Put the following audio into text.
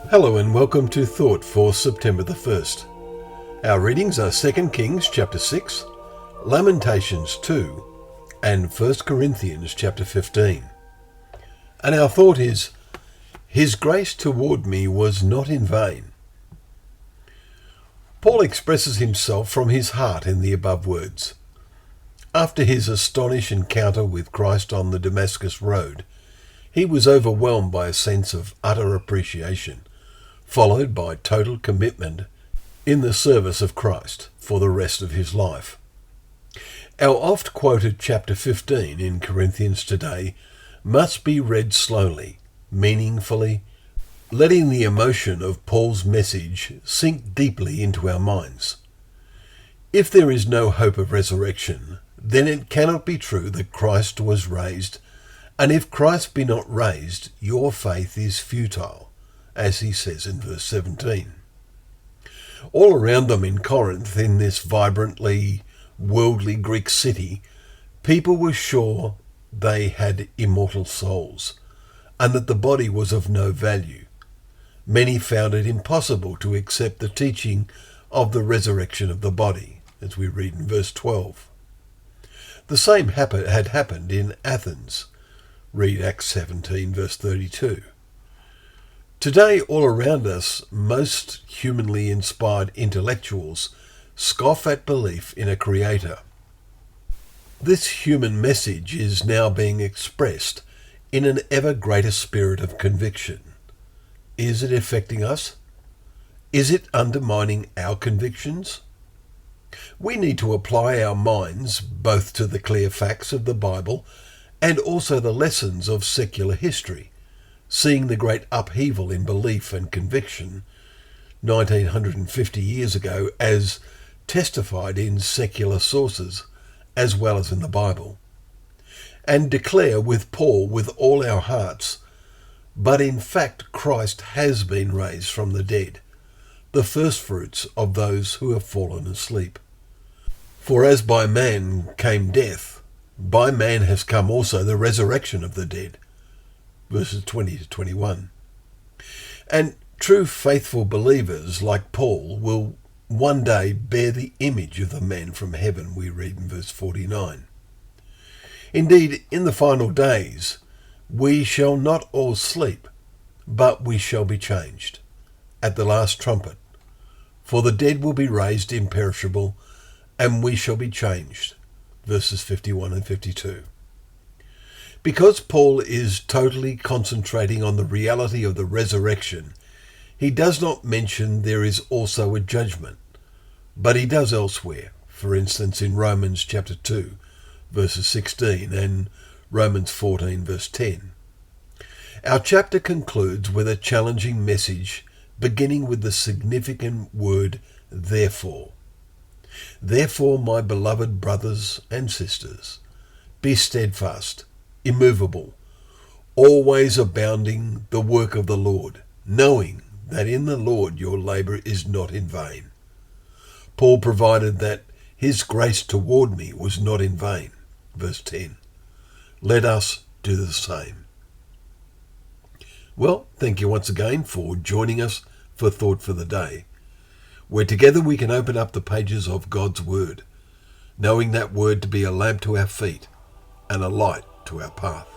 Hello and welcome to Thought for September the 1st. Our readings are 2 Kings chapter 6, Lamentations 2, and 1 Corinthians chapter 15. And our thought is, His grace toward me was not in vain. Paul expresses himself from his heart in the above words. After his astonishing encounter with Christ on the Damascus road, he was overwhelmed by a sense of utter appreciation, followed by total commitment in the service of Christ for the rest of his life. Our oft-quoted chapter 15 in Corinthians today must be read slowly, meaningfully, letting the emotion of Paul's message sink deeply into our minds. If there is no hope of resurrection, then it cannot be true that Christ was raised, and if Christ be not raised, your faith is futile, as he says in verse 17. All around them in Corinth, in this vibrantly worldly Greek city, people were sure they had immortal souls, and that the body was of no value. Many found it impossible to accept the teaching of the resurrection of the body, as we read in verse 12. The same had happened in Athens. Read Acts 17, verse 32. Today, all around us, most humanly inspired intellectuals scoff at belief in a creator. This human message is now being expressed in an ever greater spirit of conviction. Is it affecting us? Is it undermining our convictions? We need to apply our minds both to the clear facts of the Bible and also the lessons of secular history, seeing the great upheaval in belief and conviction 1950 years ago as testified in secular sources as well as in the Bible, and declare with Paul with all our hearts, but in fact Christ has been raised from the dead, the firstfruits of those who have fallen asleep. For as by man came death, by man has come also the resurrection of the dead. Verses 20 to 21. And true faithful believers like Paul will one day bear the image of the man from heaven, we read in verse 49. Indeed, in the final days, we shall not all sleep, but we shall be changed at the last trumpet. For the dead will be raised imperishable, and we shall be changed. Verses 51 and 52. Because Paul is totally concentrating on the reality of the resurrection, he does not mention there is also a judgment, but he does elsewhere, for instance in Romans chapter 2, verses 16 and Romans 14, verse 10. Our chapter concludes with a challenging message beginning with the significant word therefore. Therefore, my beloved brothers and sisters, be steadfast, immovable, always abounding the work of the Lord, knowing that in the Lord your labour is not in vain. Paul provided that his grace toward me was not in vain. Verse 10. Let us do the same. Well, thank you once again for joining us for Thought for the Day, where together we can open up the pages of God's Word, knowing that Word to be a lamp to our feet and a light to our path.